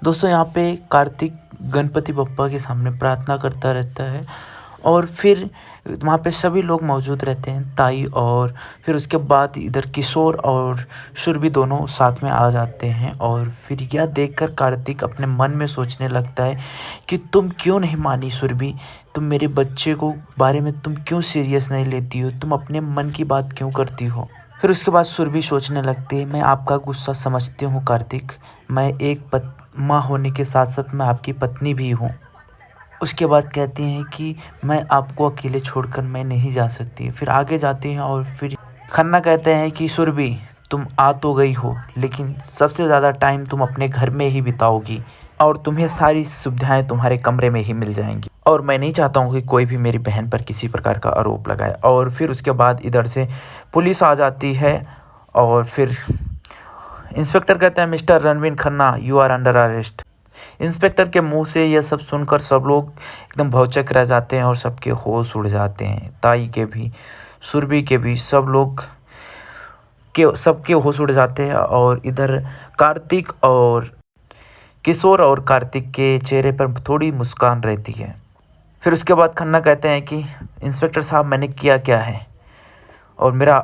दोस्तों यहाँ पे कार्तिक गणपति बप्पा के सामने प्रार्थना करता रहता है और फिर वहाँ पे सभी लोग मौजूद रहते हैं, ताई और फिर उसके बाद इधर किशोर और सुरभि दोनों साथ में आ जाते हैं। और फिर यह देखकर कार्तिक अपने मन में सोचने लगता है कि तुम क्यों नहीं मानी सुरभि, तुम मेरे बच्चे को बारे में तुम क्यों सीरियस नहीं लेती हो, तुम अपने मन की बात क्यों करती हो। फिर उसके बाद सुरभि सोचने लगती है, मैं आपका गुस्सा समझती हूँ कार्तिक, मैं एक माँ होने के साथ साथ मैं आपकी पत्नी भी हूँ। उसके बाद कहती हैं कि मैं आपको अकेले छोड़कर मैं नहीं जा सकती। फिर आगे जाते हैं और फिर खन्ना कहते हैं कि सुरभि तुम आ तो गई हो, लेकिन सबसे ज़्यादा टाइम तुम अपने घर में ही बिताओगी और तुम्हें सारी सुविधाएं तुम्हारे कमरे में ही मिल जाएंगी। और मैं नहीं चाहता हूँ कि कोई भी मेरी बहन पर किसी प्रकार का आरोप लगाए। और फिर उसके बाद इधर से पुलिस आ जाती है और फिर इंस्पेक्टर कहते हैं, mister Ranveer Khanna you are under arrest. Inspector के मुंह से यह सब सुनकर सब लोग एकदम भौचक रह जाते हैं और सबके होश उड़ जाते हैं, ताई के भी, सुरभि के भी, सबके होश उड़ जाते हैं। और इधर कार्तिक और किशोर और कार्तिक के चेहरे पर थोड़ी मुस्कान रहती है। फिर उसके बाद खन्ना कहते हैं कि इंस्पेक्टर साहब मैंने किया क्या है और मेरा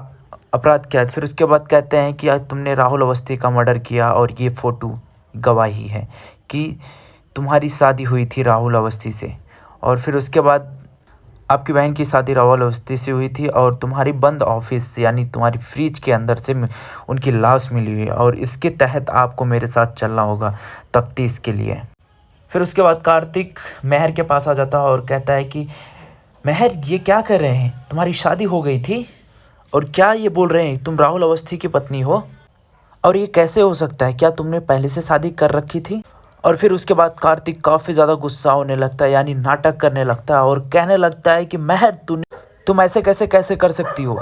अपराध क्या है। फिर उसके बाद कहते हैं कि आज तुमने राहुल अवस्थी का मर्डर किया और ये फ़ोटो गवाही है कि तुम्हारी शादी हुई थी राहुल अवस्थी से। और फिर उसके बाद आपकी बहन की शादी राहुल अवस्थी से हुई थी और तुम्हारी बंद ऑफिस यानी तुम्हारी फ्रिज के अंदर से उनकी लाश मिली हुई है और इसके तहत आपको मेरे साथ चलना होगा तफ्तीश के लिए। फिर उसके बाद कार्तिक मेहर के पास आ जाता है और कहता है कि मेहर ये क्या कर रहे हैं, तुम्हारी शादी हो गई थी और क्या ये बोल रहे हैं तुम राहुल अवस्थी की पत्नी हो, और ये कैसे हो सकता है, क्या तुमने पहले से शादी कर रखी थी। और फिर उसके बाद कार्तिक काफ़ी ज़्यादा गुस्सा होने लगता है यानी नाटक करने लगता है और कहने लगता है कि मेहर तुम ऐसे कैसे कैसे कर सकती हो,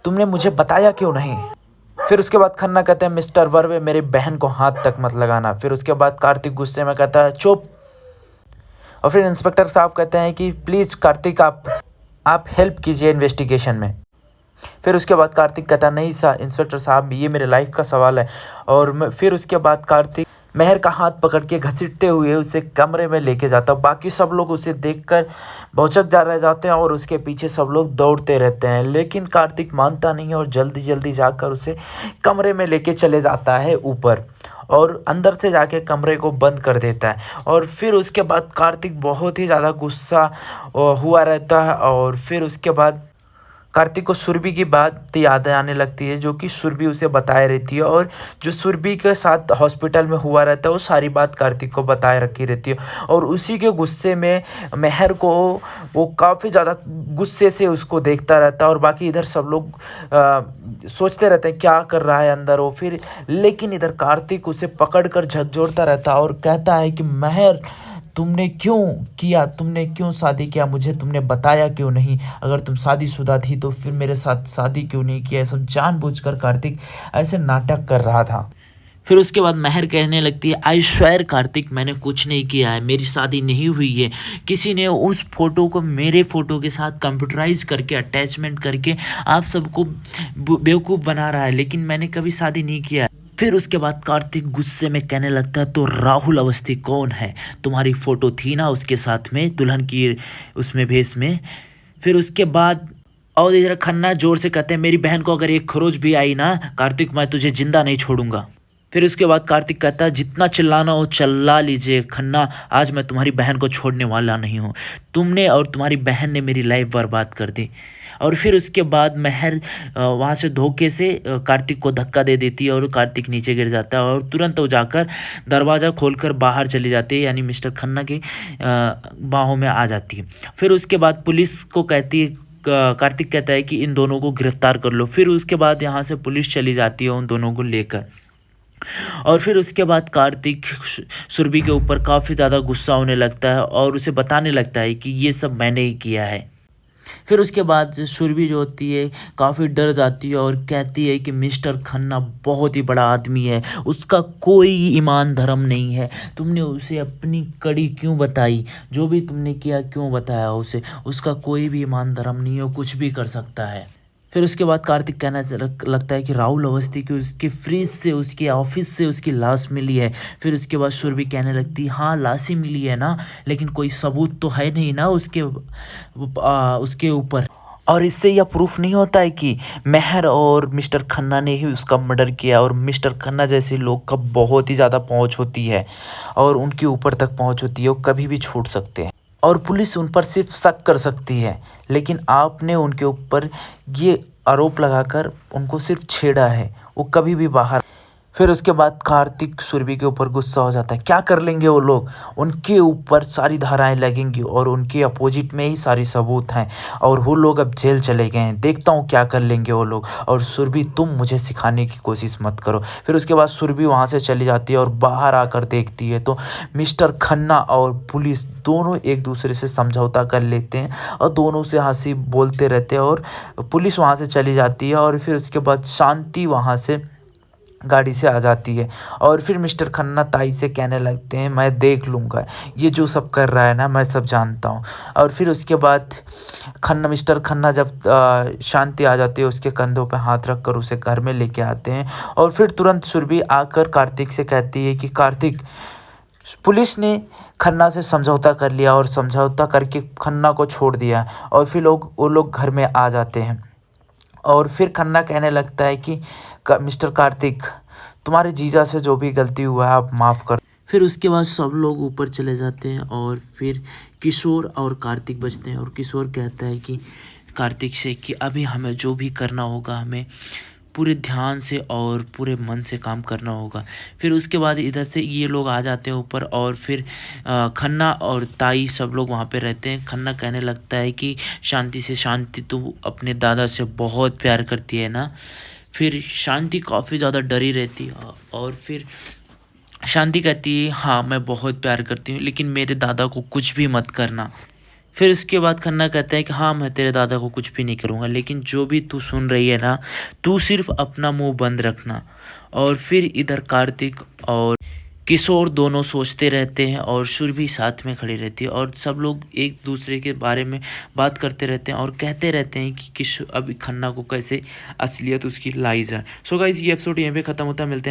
तुमने मुझे बताया क्यों नहीं। फिर उसके बाद खन्ना कहते हैं, मिस्टर वर्वे मेरी बहन को हाथ तक मत लगाना। फिर उसके बाद कार्तिक गुस्से में कहता है चुप। और फिर इंस्पेक्टर साहब कहते हैं कि प्लीज़ कार्तिक आप हेल्प कीजिए इन्वेस्टिगेशन में। फिर उसके बाद कार्तिक कहता नहीं सर इंस्पेक्टर साहब ये मेरे लाइफ का सवाल है। और फिर उसके बाद कार्तिक मेहर का हाथ पकड़ के घसीटते हुए उसे कमरे में लेके जाता। बाकी सब लोग उसे देखकर भौचक रह जाते हैं और उसके पीछे सब लोग दौड़ते रहते हैं, लेकिन कार्तिक मानता नहीं है और जल्दी जल्दी जाकर उसे कमरे में लेके चले जाता है ऊपर और अंदर से जाके कमरे को बंद कर देता है। और फिर उसके बाद कार्तिक बहुत ही ज़्यादा गुस्सा हुआ रहता है। और फिर उसके बाद कार्तिक को सुरभि की बात याद आने लगती है जो कि सुरभि उसे बताए रहती है और जो सुरभि के साथ हॉस्पिटल में हुआ रहता है वो सारी बात कार्तिक को बताए रखी रहती है। और उसी के गुस्से में मेहर को वो काफ़ी ज़्यादा गुस्से से उसको देखता रहता है और बाकी इधर सब लोग सोचते रहते हैं क्या कर रहा है अंदर वो। फिर लेकिन इधर कार्तिक उसे पकड़ कर झकझोरता रहता है और कहता है कि मेहर तुमने क्यों किया, तुमने क्यों शादी किया, मुझे तुमने बताया क्यों नहीं, अगर तुम शादीशुदा थी तो फिर मेरे साथ शादी क्यों नहीं किया। सब जानबूझकर कार्तिक ऐसे नाटक कर रहा था। फिर उसके बाद मेहर कहने लगती है आई स्वेयर कार्तिक मैंने कुछ नहीं किया है, मेरी शादी नहीं हुई है, किसी ने उस फोटो को मेरे फोटो के साथ कंप्यूटराइज करके अटैचमेंट करके आप सबको बेवकूफ़ बना रहा है, लेकिन मैंने कभी शादी नहीं किया है। फिर उसके बाद कार्तिक गुस्से में कहने लगता है तो राहुल अवस्थी कौन है, तुम्हारी फ़ोटो थी ना उसके साथ में दुल्हन की उसमें भेस में। फिर उसके बाद और इधर खन्ना जोर से कहते हैं मेरी बहन को अगर एक खरोच भी आई ना कार्तिक मैं तुझे जिंदा नहीं छोड़ूंगा। फिर उसके बाद कार्तिक कहता है जितना चिल्लाना हो चिल्ला लीजिए खन्ना, आज मैं तुम्हारी बहन को छोड़ने वाला नहीं हूँ, तुमने और तुम्हारी बहन ने मेरी लाइफ बर्बाद कर दी। और फिर उसके बाद मेहर वहाँ से धोखे से कार्तिक को धक्का दे देती है और कार्तिक नीचे गिर जाता है और तुरंत वो जाकर दरवाज़ा खोलकर बाहर चली जाती है यानी मिस्टर खन्ना की बाहों में आ जाती है। फिर उसके बाद पुलिस को कहती है, कार्तिक कहता है कि इन दोनों को गिरफ्तार कर लो। फिर उसके बाद यहाँ से पुलिस चली जाती है उन दोनों को लेकर। और फिर उसके बाद कार्तिक सुरभि के ऊपर काफ़ी ज़्यादा गुस्सा होने लगता है और उसे बताने लगता है कि ये सब मैंने ही किया है। फिर उसके बाद सुरभि जो होती है काफ़ी डर जाती है और कहती है कि मिस्टर खन्ना बहुत ही बड़ा आदमी है, उसका कोई ईमान धर्म नहीं है, तुमने उसे अपनी कड़ी क्यों बताई, जो भी तुमने किया क्यों बताया उसे, उसका कोई भी ईमान धर्म नहीं है, वो कुछ भी कर सकता है। फिर उसके बाद कार्तिक कहना लगता है कि राहुल अवस्थी की उसके फ्रिज से, उसके ऑफिस से उसकी लाश मिली है। फिर उसके बाद सुरभि कहने लगती है हाँ लाश ही मिली है ना, लेकिन कोई सबूत तो है नहीं ना उसके ऊपर। और इससे यह प्रूफ नहीं होता है कि मेहर और मिस्टर खन्ना ने ही उसका मर्डर किया, और मिस्टर खन्ना जैसे लोग का बहुत ही ज़्यादा पहुंच होती है और उनके ऊपर तक पहुंच होती है, वो कभी भी छूट सकते हैं और पुलिस उन पर सिर्फ शक कर सकती है। लेकिन आपने उनके ऊपर ये आरोप लगाकर उनको सिर्फ छेड़ा है, वो कभी भी बाहर। फिर उसके बाद कार्तिक सुरभि के ऊपर गुस्सा हो जाता है। क्या कर लेंगे वो लोग, उनके ऊपर सारी धाराएं लगेंगी और उनके अपोजिट में ही सारी सबूत हैं और वो लोग अब जेल चले गए हैं। देखता हूँ क्या कर लेंगे वो लोग, और सुरभि तुम मुझे सिखाने की कोशिश मत करो। फिर उसके बाद सुरभि वहाँ से चली जाती है और बाहर आकर देखती है तो मिस्टर खन्ना और पुलिस दोनों एक दूसरे से समझौता कर लेते हैं और दोनों से हंसी बोलते रहते हैं और पुलिस वहाँ से चली जाती है। और फिर उसके बाद शांति वहाँ से गाड़ी से आ जाती है और फिर मिस्टर खन्ना ताई से कहने लगते हैं मैं देख लूँगा, ये जो सब कर रहा है ना मैं सब जानता हूँ। और फिर उसके बाद मिस्टर खन्ना जब शांति आ जाती है उसके कंधों पे हाथ रख कर उसे घर में लेके आते हैं। और फिर तुरंत सुरभि आकर कार्तिक से कहती है कि कार्तिक, पुलिस ने खन्ना से समझौता कर लिया और समझौता करके खन्ना को छोड़ दिया। और फिर वो लोग घर में आ जाते हैं और फिर खन्ना कहने लगता है कि मिस्टर कार्तिक, तुम्हारे जीजा से जो भी गलती हुआ है आप माफ़ कर। फिर उसके बाद सब लोग ऊपर चले जाते हैं और फिर किशोर और कार्तिक बचते हैं और किशोर कहता है कि कार्तिक से कि अभी हमें जो भी करना होगा हमें पूरे ध्यान से और पूरे मन से काम करना होगा। फिर उसके बाद इधर से ये लोग आ जाते हैं ऊपर और फिर खन्ना और ताई सब लोग वहाँ पे रहते हैं। खन्ना कहने लगता है कि शांति से, शांति तू अपने दादा से बहुत प्यार करती है ना। फिर शांति काफ़ी ज़्यादा डरी रहती है और फिर शांति कहती है हाँ मैं बहुत प्यार करती हूँ, लेकिन मेरे दादा को कुछ भी मत करना। फिर उसके बाद खन्ना कहता है कि हाँ मैं तेरे दादा को कुछ भी नहीं करूँगा, लेकिन जो भी तू सुन रही है ना, तू सिर्फ अपना मुंह बंद रखना। और फिर इधर कार्तिक और किशोर दोनों सोचते रहते हैं और सुरभि साथ में खड़ी रहती है और सब लोग एक दूसरे के बारे में बात करते रहते हैं और कहते रहते हैं कि किशोर अभी खन्ना को कैसे असलियत उसकी लाई जाए। सो गाइस ये एपिसोड यहीं पे ख़त्म होता है, मिलते हैं